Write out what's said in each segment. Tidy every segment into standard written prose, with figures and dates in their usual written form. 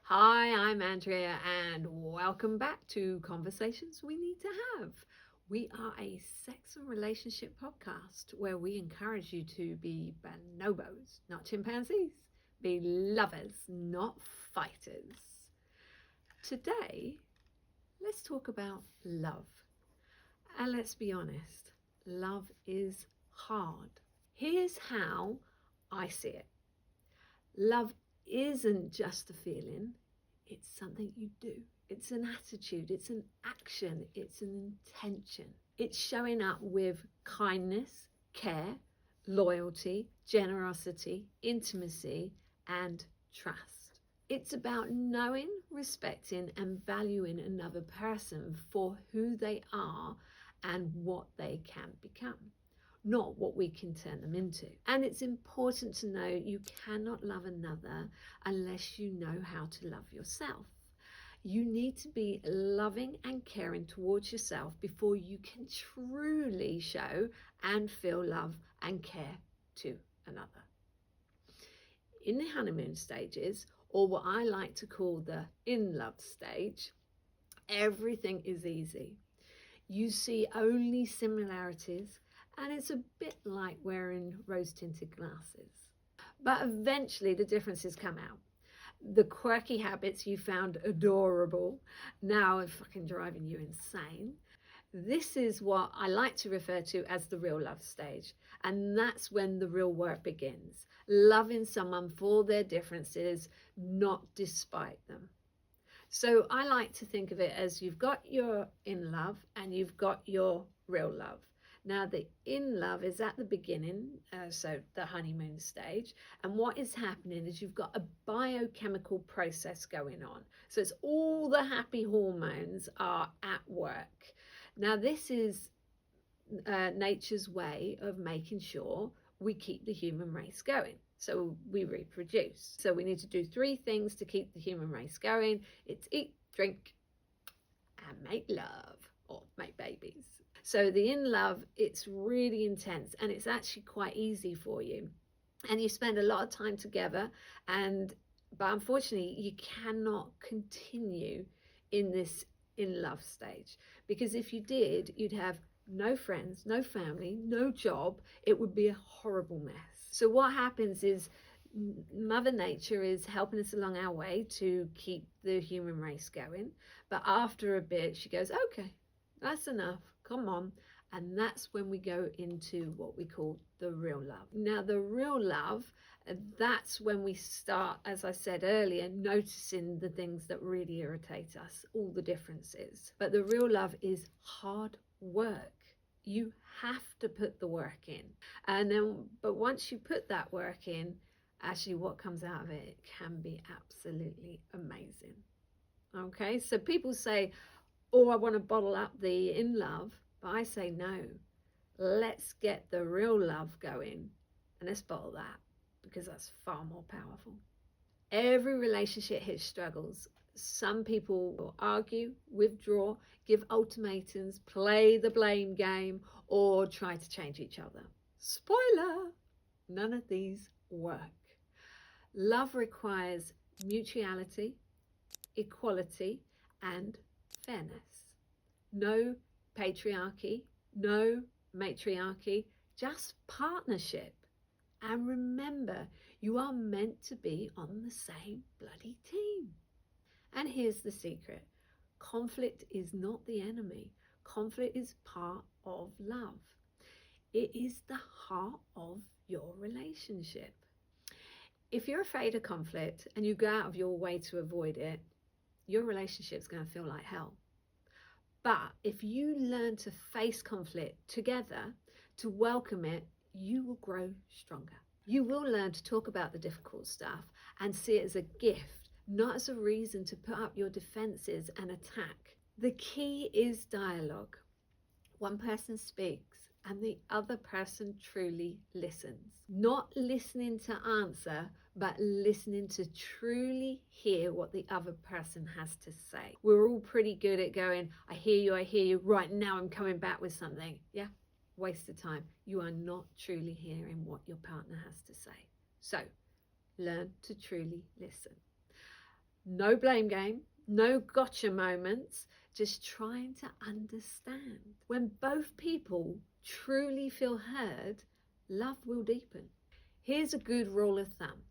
Hi, I'm Andrea, and welcome back to Conversations We Need to Have. We are a sex and relationship podcast where we encourage you to be bonobos, not chimpanzees, be lovers, not fighters. Today, let's talk about love. And let's be honest, love is hard. Here's how I see it. Love isn't just a feeling, it's something you do. It's an attitude, it's an action, it's an intention. It's showing up with kindness, care, loyalty, generosity, intimacy, and trust. It's about knowing, respecting, and valuing another person for who they are and what they can become, not what we can turn them into. And it's important to know you cannot love another unless you know how to love yourself. You need to be loving and caring towards yourself before you can truly show and feel love and care to another. In the honeymoon stages, or what I like to call the in love stage, everything is easy. You see only similarities, and it's a bit like wearing rose-tinted glasses. But eventually the differences come out. The quirky habits you found adorable now are fucking driving you insane. This is what I like to refer to as the real love stage. And that's when the real work begins. Loving someone for their differences, not despite them. So I like to think of it as you've got your in love and you've got your real love. Now the in love is at the beginning, so the honeymoon stage, and what is happening is you've got a biochemical process going on. So it's all the happy hormones are at work. Now this is nature's way of making sure we keep the human race going. So we reproduce. So we need to do 3 things to keep the human race going. It's eat, drink, and make love, or make babies. So the in love, it's really intense, and it's actually quite easy for you. And you spend a lot of time together, but unfortunately you cannot continue in this in love stage, because if you did, you'd have no friends, no family, no job. It would be a horrible mess. So what happens is Mother Nature is helping us along our way to keep the human race going. But after a bit, she goes, okay, that's enough. Come on. And that's when we go into what we call the real love. Now, the real love, that's when we start, as I said earlier, noticing the things that really irritate us, all the differences. But the real love is hard work. You have to put the work in. But once you put that work in, actually what comes out of it can be absolutely amazing. Okay, so people say, oh, I want to bottle up the in love, but I say no. Let's get the real love going and let's bottle that, because that's far more powerful. Every relationship hits struggles. Some people will argue, withdraw, give ultimatums, play the blame game, or try to change each other. Spoiler, none of these work. Love requires mutuality, equality, and fairness. No patriarchy, no matriarchy, just partnership. And remember, you are meant to be on the same bloody team. And here's the secret. Conflict is not the enemy. Conflict is part of love. It is the heart of your relationship. If you're afraid of conflict and you go out of your way to avoid it, your relationship's going to feel like hell. But if you learn to face conflict together, to welcome it, you will grow stronger. You will learn to talk about the difficult stuff and see it as a gift, not as a reason to put up your defenses and attack. The key is dialogue. One person speaks and the other person truly listens. Not listening to answer, but listening to truly hear what the other person has to say. We're all pretty good at going, I hear you, right now I'm coming back with something. Yeah, waste of time. You are not truly hearing what your partner has to say. So, learn to truly listen. No blame game, no gotcha moments, just trying to understand. When both people truly feel heard, love will deepen. Here's a good rule of thumb.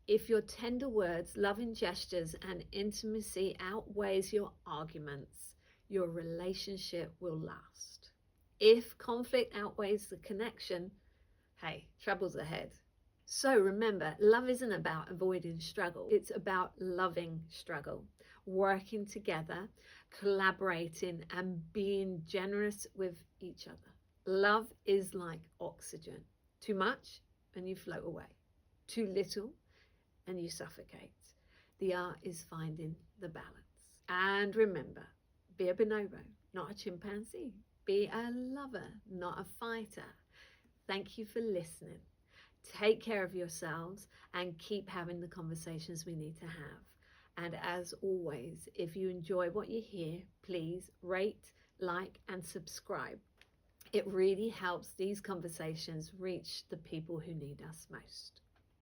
If your tender words, loving gestures, and intimacy outweighs your arguments, your relationship will last. If conflict outweighs the connection, hey, trouble's ahead. So remember, love isn't about avoiding struggle. It's about loving struggle, working together, collaborating, and being generous with each other. Love is like oxygen. Too much and you float away. Too little and you suffocate. The art is finding the balance. And remember, be a bonobo, not a chimpanzee. Be a lover, not a fighter. Thank you for listening. Take care of yourselves and keep having the conversations we need to have. And as always, if you enjoy what you hear, please rate, like, and subscribe. It really helps these conversations reach the people who need us most.